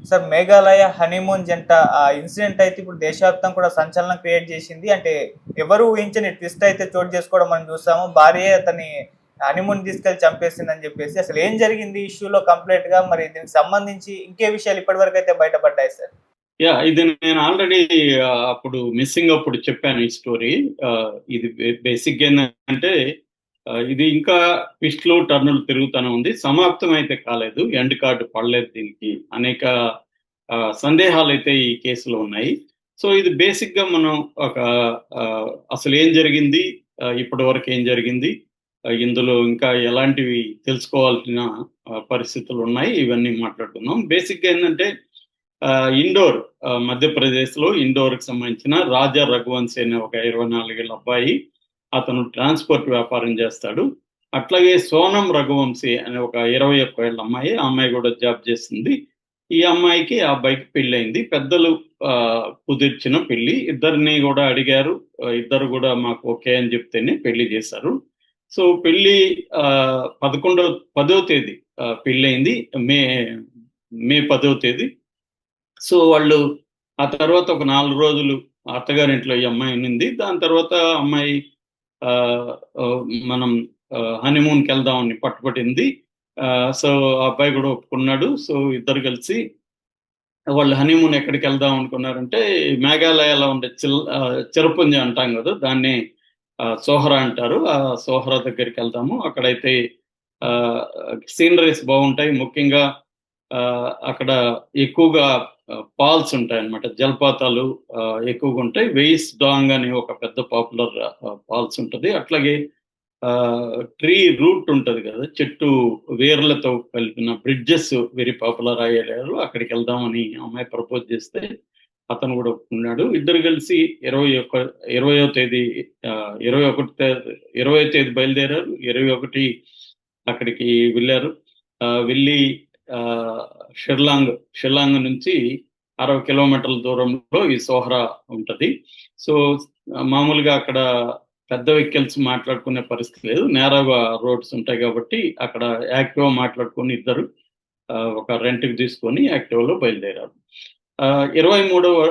Sir Meghalaya honeymoon జంట ఆ incident అయితే ఇప్పుడు దేశవ్యాప్తంగా కూడా సంచలనం క్రియేట్ చేసింది. అంటే ఎవరు ఊహించని ట్విస్ట్ అయితే చోటు చేసుకోవడం మనం చూసాము. భార్య అతని హనీమూన్ తీసుకెళ్లి చంపేసిందని చెప్పేసి అసలు ఏం జరిగింది ఇష్యూలో కంప్లీట్ గా, మరి దీనికి సంబంధించి ఇంకే విషయాలు ఇప్పటి వరకు అయితే బయటపడ్డాయి సార్? ఇది నేను ఆల్రెడీ అప్పుడు మిస్సింగ్ అప్పుడు చెప్పాను ఈ స్టోరీ. ఇది బేసిక్ ఏంటంటే ఇది ఇంకా ట్విస్ట్లు టర్నులు తిరుగుతూనే ఉంది. సమాప్తం అయితే కాలేదు, ఎండ్ కార్డు పడలేదు. దీనికి అనేక సందేహాలు అయితే ఈ కేసులో ఉన్నాయి. సో ఇది బేసిక్ గా మనం ఒక ఆ, అసలు ఏం జరిగింది, ఇప్పటి వరకు ఏం జరిగింది, ఇందులో ఇంకా ఎలాంటివి తెలుసుకోవాల్సిన పరిస్థితులు ఉన్నాయి, ఇవన్నీ మాట్లాడుకుందాం. బేసిక్ గా ఏంటంటే ఇండోర్, మధ్యప్రదేశ్ లో ఇండోర్ కి సంబంధించిన రాజా రఘువంశీ అనే ఒక 24 ఏళ్ళ అబ్బాయి, అతను ట్రాన్స్పోర్ట్ వ్యాపారం చేస్తాడు. అట్లాగే సోనం రఘువంశీ అనే ఒక 21 ఏళ్ళ అమ్మాయి, ఆ అమ్మాయి కూడా జాబ్ చేస్తుంది. ఈ అమ్మాయికి ఆ అబ్బాయికి పెళ్లి అయింది. పెద్దలు కుదిర్చిన పెళ్లి. ఇద్దరిని కూడా అడిగారు, ఇద్దరు కూడా మాకు ఓకే అని చెప్తేనే పెళ్లి చేశారు. సో పెళ్లి 10వ తేదీ పెళ్లి అయింది, మే మే 10వ తేదీ. సో వాళ్ళు ఆ తర్వాత ఒక 4 రోజులు అత్తగారింట్లో ఈ అమ్మాయి ఉన్నింది. దాని తర్వాత అమ్మాయి ఆ, ఆ, మనం హనీమూన్కి వెళ్దామని పట్టుబట్టింది. సో ఆ అబ్బాయి కూడా ఒప్పుకున్నాడు. సో ఇద్దరు కలిసి వాళ్ళు హనీమూన్ ఎక్కడికి వెళ్దాం అనుకున్నారంటే, మేఘాలయలో ఉండే చిరపుంజి అంటాం కదా, దాన్ని సోహరా అంటారు. ఆ సోహరా దగ్గరికి వెళ్దాము, అక్కడైతే సీనరీస్ బాగుంటాయి. ముఖ్యంగా అక్కడ ఎక్కువగా ఫాల్స్ ఉంటాయి అన్నమాట, జలపాతాలు ఎక్కువగా ఉంటాయి. వెయిస్ డాంగ్ అని ఒక పెద్ద పాపులర్ ఫాల్స్ ఉంటుంది. అట్లాగే ట్రీ రూట్ ఉంటది కదా, చెట్టు వేర్లతో కలిపిన బ్రిడ్జెస్ వెరీ పాపులర్ అయ్యారు. అక్కడికి వెళ్దామని అమ్మాయి ప్రపోజ్ చేస్తే అతను కూడా ఒప్పుకున్నాడు. ఇద్దరు కలిసి 20వ తేదీ 20వ తేదీ బయలుదేరారు. 21 అక్కడికి వెళ్ళారు. వెళ్ళి ఆ, షిల్లాంగ్ నుంచి 60 కిలోమీటర్ల దూరంలో ఈ సోహరా ఉంటది. సో మామూలుగా అక్కడ పెద్ద వెహికల్స్ మాట్లాడుకునే పరిస్థితి లేదు, నేరాగా రోడ్స్ ఉంటాయి కాబట్టి అక్కడ యాక్టివా మాట్లాడుకుని ఇద్దరు ఒక రెంట్కి తీసుకొని యాక్టివాలో బయలుదేరారు. 23వ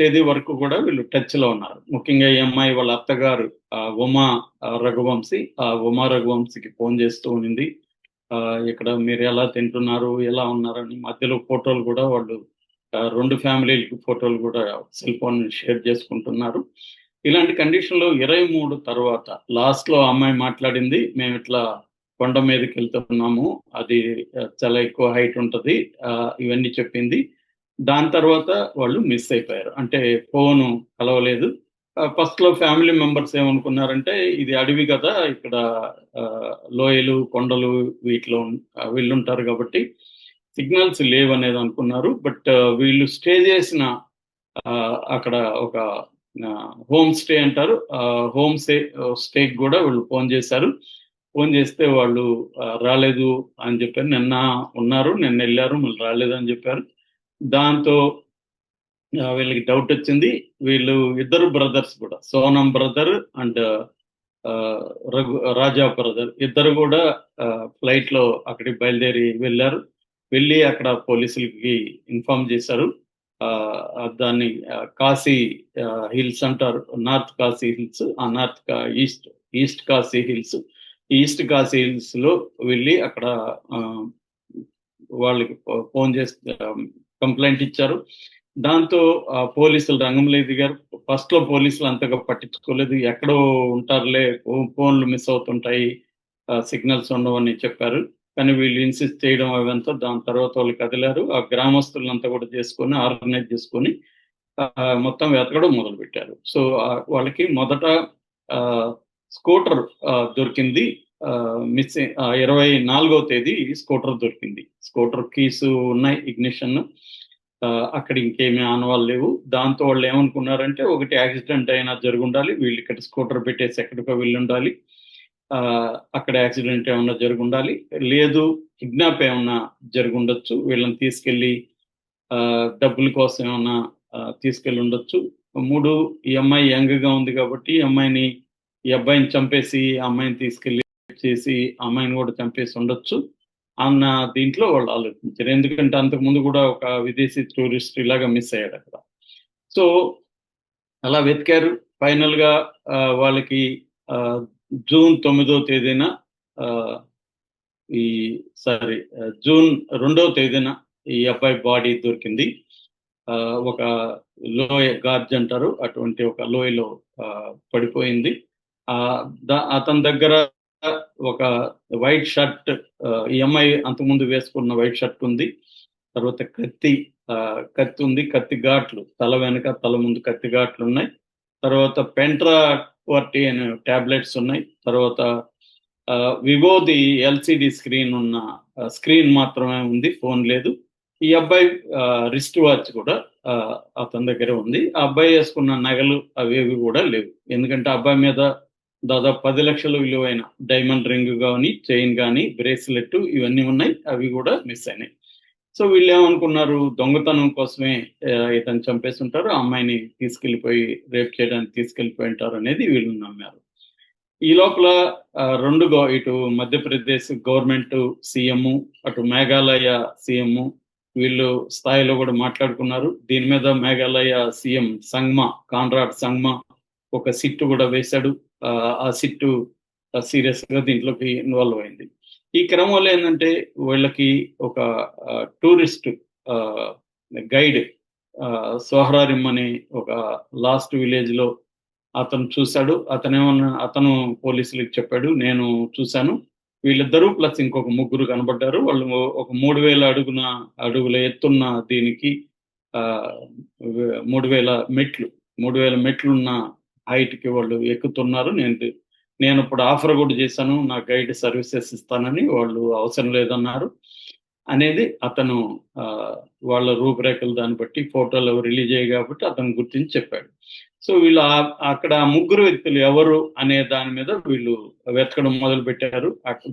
తేదీ వరకు కూడా వీళ్ళు టచ్ లో ఉన్నారు. ముఖ్యంగా ఈ అమ్మాయి వాళ్ళ అత్తగారు ఉమా రఘువంశీ, ఆ ఉమా రఘువంశీకి ఫోన్ చేస్తూ ఉండింది. ఇక్కడ మీరు ఎలా తింటున్నారు, ఎలా ఉన్నారని. మధ్యలో ఫోటోలు కూడా వాళ్ళు రెండు ఫ్యామిలీలకి ఫోటోలు కూడా సెల్ ఫోన్ షేర్ చేసుకుంటున్నారు. ఇలాంటి కండిషన్లో 23 తర్వాత లాస్ట్ లో అమ్మాయి మాట్లాడింది, మేము ఇట్లా కొండ మీదకి వెళ్తున్నాము, అది చాలా ఎక్కువ హైట్ ఉంటది, ఇవన్నీ చెప్పింది. దాని తర్వాత వాళ్ళు మిస్ అయిపోయారు, అంటే ఫోను కలవలేదు. ఫస్ట్ లో ఫ్యామిలీ మెంబర్స్ ఏమనుకున్నారంటే, ఇది అడవి కదా, ఇక్కడ లోయలు కొండలు వీటిలో వీళ్ళుంటారు కాబట్టి సిగ్నల్స్ లేవనేది అనుకున్నారు. బట్ వీళ్ళు స్టే చేసిన అక్కడ ఒక హోమ్ స్టే అంటారు, హోమ్ స్టేకి కూడా వీళ్ళు ఫోన్ చేశారు. ఫోన్ చేస్తే వాళ్ళు రాలేదు అని చెప్పారు. నిన్న ఉన్నారు, నిన్న వెళ్ళారు, మళ్ళీ రాలేదు అని చెప్పారు. దాంతో వీళ్ళకి డౌట్ వచ్చింది. వీళ్ళు ఇద్దరు బ్రదర్స్ కూడా, Sonam brother and Raja brother, ఇద్దరు కూడా ఫ్లైట్ లో అక్కడికి బయలుదేరి వెళ్ళారు. వెళ్ళి అక్కడ పోలీసులకి ఇన్ఫార్మ్ చేశారు. దాన్ని కాశీ హిల్స్ అంటారు, నార్త్ కాశీ హిల్స్, ఆ east Kashi hills. East Kashi hills లో వెళ్ళి అక్కడ వాళ్ళకి ఫోన్ చేసి కంప్లైంట్ ఇచ్చారు. దాంతో పోలీసులు రంగంలో దిగారు. ఫస్ట్ లో పోలీసులు అంతగా పట్టించుకోలేదు, ఎక్కడో ఉంటారులే, ఫోన్లు మిస్ అవుతుంటాయి, సిగ్నల్స్ ఉండవని చెప్పారు. కానీ వీళ్ళు ఇన్సిస్ట్ చేయడం అవంతా, దాని తర్వాత వాళ్ళు కదిలారు. ఆ గ్రామస్తులంతా కూడా చేసుకొని ఆర్గనైజ్ చేసుకొని మొత్తం వెతకడం మొదలు పెట్టారు. సో వాళ్ళకి మొదట స్కూటర్ దొరికింది. మిస్సింగ్ 24వ తేదీ స్కూటర్ దొరికింది. స్కూటర్ కీస్ ఉన్నాయి, ఇగ్నిషన్, అక్కడ ఇంకేమీ ఆనవాళ్ళు లేవు. దాంతో వాళ్ళు ఏమనుకున్నారంటే, ఒకటి యాక్సిడెంట్ అయినా జరుగుండాలి, వీళ్ళు ఇక్కడ స్కూటర్ పెట్టేసి ఎక్కడికో వెళ్ళుండాలి, అక్కడ యాక్సిడెంట్ ఏమన్నా జరుగుండాలి, లేదు కిడ్నాప్ ఏమన్నా జరుగుండొచ్చు, వీళ్ళని తీసుకెళ్ళి డబ్బుల కోసం ఏమన్నా తీసుకెళ్ళి ఉండొచ్చు. మూడు, ఈ అమ్మాయి యంగ్ గా ఉంది కాబట్టి ఈ అబ్బాయిని చంపేసి ఆ అమ్మాయిని తీసుకెళ్ళి చేసి ఆ అమ్మాయిని కూడా చంపేసి ఉండొచ్చు. అన్న దీంట్లో వాళ్ళు ఆలోచించారు. ఎందుకంటే అంతకుముందు కూడా ఒక విదేశీ టూరిస్ట్ ఇలాగా మిస్ అయ్యాడు అక్కడ. సో అలా వెతికారు. ఫైనల్గా వాళ్ళకి ఆ, జూన్ 9వ తేదీన ఆ, ఈ సారీ జూన్ 2వ తేదీన ఈ అబ్బాయి బాడీ దొరికింది. ఆ, ఒక లోయ గార్జ్ అంటారు, అటువంటి ఒక లోయలో పడిపోయింది. ఆ, అతని దగ్గర ఒక వైట్ షర్ట్, ఈ అమ్మాయి అంతకుముందు వేసుకున్న వైట్ షర్ట్ ఉంది. తర్వాత ఆ, కత్తి ఉంది, కత్తి ఘాట్లు తల వెనక తల ముందు కత్తి ఘాట్లు ఉన్నాయి. తర్వాత పెంట్రా క్వార్టీ అనే టాబ్లెట్స్ ఉన్నాయి. తర్వాత వివోది ఎల్సిడి స్క్రీన్ ఉన్న స్క్రీన్ మాత్రమే ఉంది, ఫోన్ లేదు. ఈ అబ్బాయి రిస్ట్ వాచ్ కూడా అతని దగ్గర ఉంది. ఆ అబ్బాయి వేసుకున్న నగలు అవేవి కూడా లేవు. ఎందుకంటే ఆ అబ్బాయి మీద దాదాపు 10 లక్షల విలువైన డైమండ్ రింగ్ కానీ, చైన్ కానీ, బ్రేస్లెట్ ఇవన్నీ ఉన్నాయి, అవి కూడా మిస్ అయినాయి. సో వీళ్ళు ఏమనుకున్నారు, దొంగతనం కోసమే ఇతను చంపేసి ఉంటారు, ఆ అమ్మాయిని తీసుకెళ్లిపోయి రేప్ చేయడానికి తీసుకెళ్లిపోయి ఉంటారు అనేది వీళ్ళు నమ్మారు. ఈ లోపల ఇటు మధ్యప్రదేశ్ గవర్నమెంట్ సీఎం, అటు మేఘాలయ సీఎం వీళ్ళు స్థాయిలో కూడా మాట్లాడుకున్నారు. దీని మీద మేఘాలయ సీఎం కాన్రాడ్ సంగ్మా ఒక సిట్టు కూడా వేశాడు. ఆ సిట్టు సీరియస్ గా దీంట్లోకి ఇన్వాల్వ్ అయింది. ఈ క్రమంలో ఏంటంటే వీళ్ళకి ఒక టూరిస్ట్ గైడ్ సోహరారిమ్ అనే ఒక లాస్ట్ విలేజ్ లో అతను చూశాడు. అతను పోలీసులకు చెప్పాడు, నేను చూశాను, వీళ్ళిద్దరూ ప్లస్ ఇంకొక ముగ్గురు కనబడ్డారు. వాళ్ళు ఒక 3000 అడుగుల ఎత్తున్న దీనికి 3000 మెట్లున్న హైట్ కి వాళ్ళు ఎక్కుతున్నారు. నేను ఇప్పుడు ఆఫర్ కూడా చేశాను, నా గైడ్ సర్వీసెస్ ఇస్తానని. వాళ్ళు అవసరం లేదన్నారు అనేది అతను వాళ్ళ రూపురేఖలు దాన్ని బట్టి ఫోటోలు రిలీజ్ అయ్యాయి కాబట్టి అతను గుర్తించి చెప్పాడు. సో వీళ్ళు అక్కడ ముగ్గురు వ్యక్తులు ఎవరు అనే దాని మీద వీళ్ళు వెతకడం మొదలు పెట్టారు.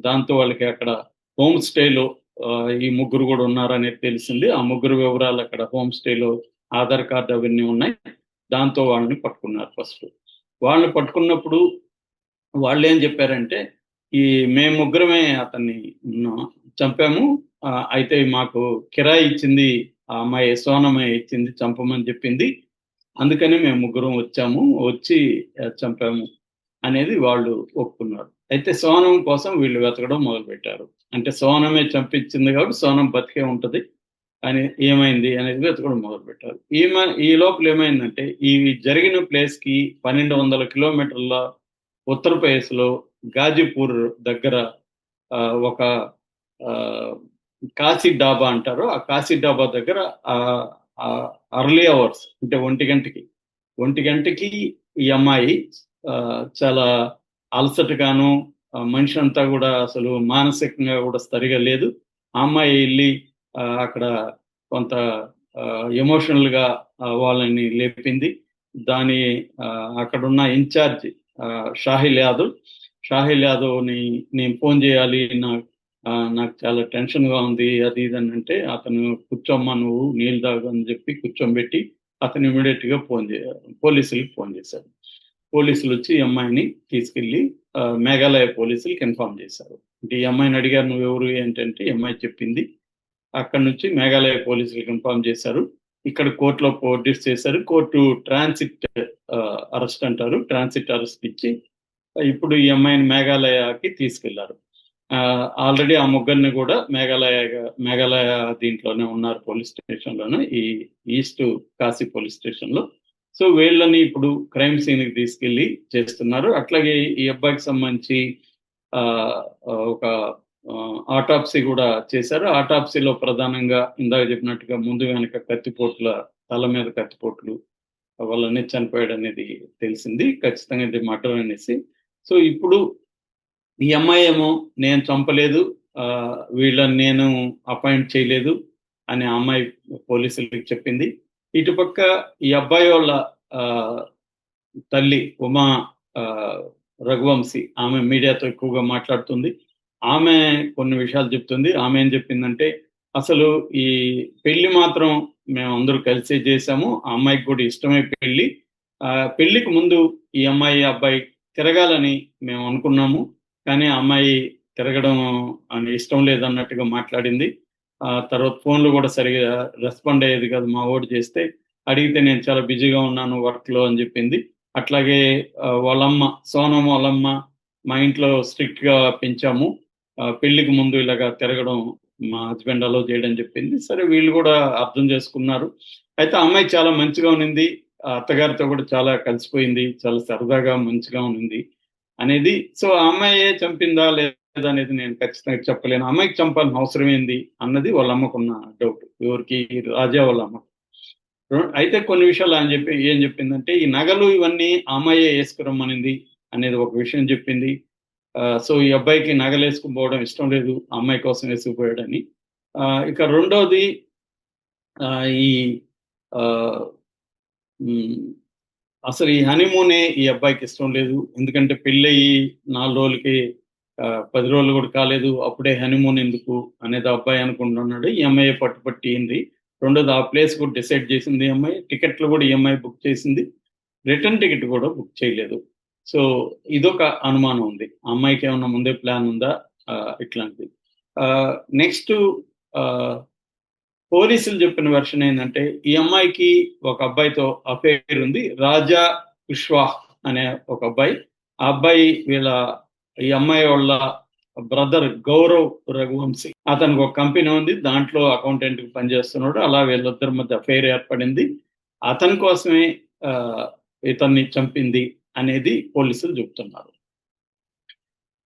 దాంతో వాళ్ళకి అక్కడ హోమ్ స్టేలో ఈ ముగ్గురు కూడా ఉన్నారనేది తెలిసింది. ఆ ముగ్గురు వివరాలు అక్కడ హోమ్ స్టేలో ఆధార్ కార్డు అవన్నీ ఉన్నాయి. దాంతో వాళ్ళని పట్టుకున్నారు. ఫస్ట్ వాళ్ళని పట్టుకున్నప్పుడు వాళ్ళు ఏం చెప్పారంటే, మేము ముగ్గురమే అతన్ని చంపాము, అయితే మాకు కిరాయి ఇచ్చింది ఆ అమ్మాయి, సోనమ్మాయి ఇచ్చింది, చంపమని చెప్పింది, అందుకని మేము ముగ్గురం వచ్చి చంపాము అనేది వాళ్ళు ఒప్పుకున్నారు. అయితే సోనం కోసం వీళ్ళు వెతకడం మొదలుపెట్టారు. అంటే సోనమే చంపించింది కాబట్టి సోనం బతికే ఉంటది అని, ఏమైంది అనేది వెతకడం మొదలుపెట్టారు. ఈ లోపల ఏమైందంటే, ఈ జరిగిన ప్లేస్ కి 1200 కిలోమీటర్ల ఉత్తరప్రదేశ్ లో గాజీపూర్ దగ్గర ఒక కాశీ డాబా అంటారు, ఆ కాశీ డాబా దగ్గర అర్లీ అవర్స్ అంటే 1 గంటకి ఈ అమ్మాయి చాలా అలసటగాను, మనిషి అంతా కూడా అసలు మానసికంగా కూడా సరిగా లేదు. ఆ అమ్మాయి వెళ్ళి అక్కడ కొంత ఎమోషనల్ గా వాళ్ళని లేపింది. అక్కడున్న ఇన్ఛార్జ్ షాహిల్ యాదవ్ని నేను ఫోన్ చేయాలి, నాకు చాలా టెన్షన్ గా ఉంది అది ఇది అని అంటే, అతను కూర్చోమ్మా నువ్వు నీళ్ళు తాగు అని చెప్పి కూర్చోబెట్టి అతను ఇమీడియట్ గా పోలీసులకు ఫోన్ చేశాడు. పోలీసులు వచ్చి ఈ అమ్మాయిని తీసుకెళ్లి మేఘాలయ పోలీసులకు ఇన్ఫార్మ్ చేశారు. అంటే ఈ అమ్మాయిని అడిగారు, నువ్వెవరు ఏంటంటే ఈ అమ్మాయి చెప్పింది. అక్కడ నుంచి మేఘాలయ పోలీసులకు ఇన్ఫార్మ్ చేశారు. ఇక్కడ కోర్టులో ప్రొడ్యూస్ చేశారు. కోర్టు ట్రాన్సిట్ అరెస్ట్ అంటారు, ట్రాన్సిట్ అరెస్ట్ ఇచ్చి ఇప్పుడు ఈ అమ్మాయిని మేఘాలయకి తీసుకెళ్లారు. ఆల్రెడీ ఆ ముగ్గురిని కూడా మేఘాలయ దీంట్లోనే ఉన్నారు, పోలీస్ స్టేషన్ లోనే, ఈ ఈస్ట్ కాశీ పోలీస్ స్టేషన్ లో. సో వీళ్ళని ఇప్పుడు క్రైమ్ సీన్ కి తీసుకెళ్లి చేస్తున్నారు. అట్లాగే ఈ అబ్బాయికి సంబంధించి ఒక ఆటాప్సీ కూడా చేశారు. ఆటాప్సీలో ప్రధానంగా ఇందాక చెప్పినట్టుగా ముందు వెనక తల మీద కత్తిపోట్లు వల్లనే చనిపోయాడు అనేది తెలిసింది. ఖచ్చితంగా ఇది మర్డర్ అనేసి. సో ఇప్పుడు ఈ అమ్మాయి ఏమో నేను చంపలేదు, వీళ్ళని నేను అపాయింట్ చేయలేదు అని ఆ అమ్మాయి పోలీసులకు చెప్పింది. ఇటుపక్క ఈ అబ్బాయి వాళ్ళ తల్లి ఉమా రఘువంశీ, ఆమె మీడియాతో ఎక్కువగా మాట్లాడుతుంది. ఆమె కొన్ని విషయాలు చెప్తుంది. ఆమె ఏం చెప్పిందంటే, అసలు ఈ పెళ్లి మాత్రం మేము అందరూ కలిసే చేశాము, ఆ అమ్మాయికి కూడా ఇష్టమై పెళ్లికి ముందు ఈ అమ్మాయి అబ్బాయి తిరగాలని మేము అనుకున్నాము, కానీ ఆ అమ్మాయి తిరగడం అని ఇష్టం లేదన్నట్టుగా మాట్లాడింది. తర్వాత ఫోన్లు కూడా సరిగా రెస్పాండ్ అయ్యేది కాదు. మా వాడు చేస్తే అడిగితే నేను చాలా బిజీగా ఉన్నాను వర్క్లో అని చెప్పింది. అట్లాగే వాళ్ళమ్మ సోనం వాళ్ళమ్మ మా ఇంట్లో స్ట్రిక్ట్ గా పెంచాము, పెళ్లికి ముందు ఇలాగా తిరగడం మా హస్బెండ్ అలో చేయడం చెప్పింది. సరే వీళ్ళు కూడా అర్థం చేసుకున్నారు. అయితే ఆ అమ్మాయి చాలా మంచిగా ఉన్నింది, అత్తగారితో కూడా చాలా కలిసిపోయింది, చాలా సరదాగా మంచిగా ఉన్నింది అనేది. సో ఆ అమ్మాయే చంపిందా లేదా అనేది నేను ఖచ్చితంగా చెప్పలేను. అమ్మాయికి చంపాల్సిన అవసరం ఏంది అన్నది వాళ్ళ అమ్మకున్న డౌట్. ఎవరికి? రాజా వాళ్ళ అమ్మ. అయితే కొన్ని విషయాలు ఆయన ఏం చెప్పిందంటే ఈ నగలు ఇవన్నీ ఆ అమ్మాయే వేసుకురమ్మనింది అనేది ఒక విషయం చెప్పింది. సో ఈ అబ్బాయికి నగలు వేసుకుపోవడం ఇష్టం లేదు, ఆ అమ్మాయి కోసం వేసుకుపోయాడని. ఇక రెండోది ఈ ఆ, ఉమ్, అసలు ఈ హనీమూనే ఈ అబ్బాయికి ఇష్టం లేదు. ఎందుకంటే పెళ్ళయి 4 రోజులకి 10 రోజులు కూడా కాలేదు, అప్పుడే హనీమూన్ ఎందుకు అనేది ఆ అబ్బాయి అనుకుంటున్నాడు. ఈ అమ్మాయి పట్టుపట్టింది. రెండోది ఆ ప్లేస్ కూడా డిసైడ్ చేసింది ఈ అమ్మాయి. టికెట్లు కూడా ఈ అమ్మాయి బుక్ చేసింది, రిటర్న్ టికెట్ కూడా బుక్ చేయలేదు. సో ఇదొక అనుమానం ఉంది. ఆ అమ్మాయికి ఏమన్నా ముందే ప్లాన్ ఉందా ఇట్లాంటిది. నెక్స్ట్ పోలీసులు చెప్పిన వెర్షన్ ఏంటంటే ఈ అమ్మాయికి ఒక అబ్బాయితో అఫేర్ ఉంది, రాజా కుష్వాహ్ అనే ఒక అబ్బాయి. ఆ అబ్బాయి ఈ అమ్మాయి వాళ్ళ బ్రదర్ గౌరవ్ రఘువంశీ. అతనికి ఒక కంపెనీ ఉంది, దాంట్లో అకౌంటెంట్ కి పనిచేస్తున్నాడు. అలా వీళ్ళిద్దరి మధ్య అఫైర్ ఏర్పడింది. అతని కోసమే ఇతన్ని చంపింది అనేది పోలీసులు చెప్తున్నారు.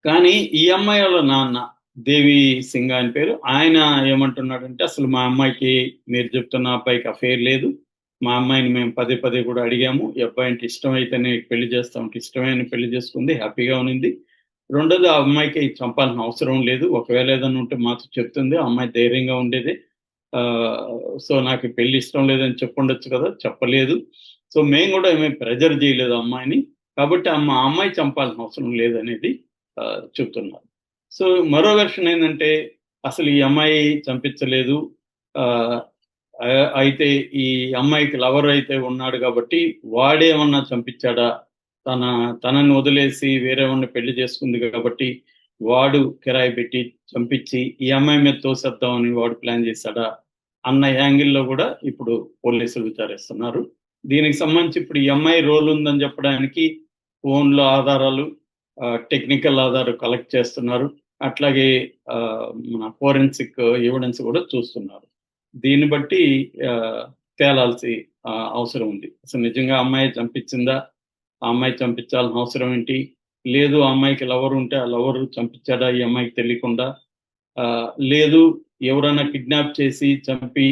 కానీ ఈ అమ్మాయి వాళ్ళ నాన్న దేవి సింగ్ అని పేరు, ఆయన ఏమంటున్నాడంటే అసలు మా అమ్మాయికి మీరు చెప్తున్న అబ్బాయికి అఫేర్ లేదు, మా అమ్మాయిని మేము పదే పదే కూడా అడిగాము, ఈ అబ్బాయి అంటే ఇష్టం అయితేనే పెళ్లి చేస్తామంటే ఇష్టమైన పెళ్లి చేసుకుంది, హ్యాపీగా ఉన్నింది. రెండోది ఆ అమ్మాయికి చంపాల్సిన అవసరం లేదు, ఒకవేళ ఏదైనా ఉంటే మాతో చెప్తుంది, ఆ అమ్మాయి ధైర్యంగా ఉండేది. సో నాకు పెళ్లి ఇష్టం లేదని చెప్పుండొచ్చు కదా, చెప్పలేదు. సో మేము కూడా ఏమీ ప్రెజర్ చేయలేదు అమ్మాయిని, కాబట్టి ఆ అమ్మాయి చంపాల్సిన అవసరం లేదనేది చెప్తున్నారు. సో మరో వెర్షన్ ఏంటంటే అసలు ఈ అమ్మాయి చంపించలేదు, అయితే ఈ అమ్మాయికి లవర్ అయితే ఉన్నాడు కాబట్టి వాడేమన్నా చంపించాడా, తనని వదిలేసి వేరేవాడిని పెళ్లి చేసుకుంది కాబట్టి వాడు కిరాయి పెట్టి చంపించి ఈ అమ్మాయి మీద తోసేద్దామని వాడు ప్లాన్ చేశాడా అన్న యాంగిల్లో కూడా ఇప్పుడు పోలీసులు విచారిస్తున్నారు. దీనికి సంబంధించి ఇప్పుడు ఈ అమ్మాయి రోల్ ఉందని చెప్పడానికి ఫోన్లో ఆధారాలు, టెక్నికల్ ఆధారాలు కలెక్ట్ చేస్తున్నారు. అట్లాగే మన ఫోరెన్సిక్ ఎవిడెన్స్ కూడా చూస్తున్నారు. దీన్ని బట్టి తేలాల్సి అవసరం ఉంది. అసలు నిజంగా అమ్మాయి చంపించిందా, ఆ అమ్మాయి చంపించాల్సిన అవసరం ఏంటి, లేదు ఆ అమ్మాయికి లవర్ ఉంటే ఆ లవర్ చంపించాడా ఈ అమ్మాయికి తెలియకుండా, లేదు ఎవరైనా కిడ్నాప్ చేసి చంపి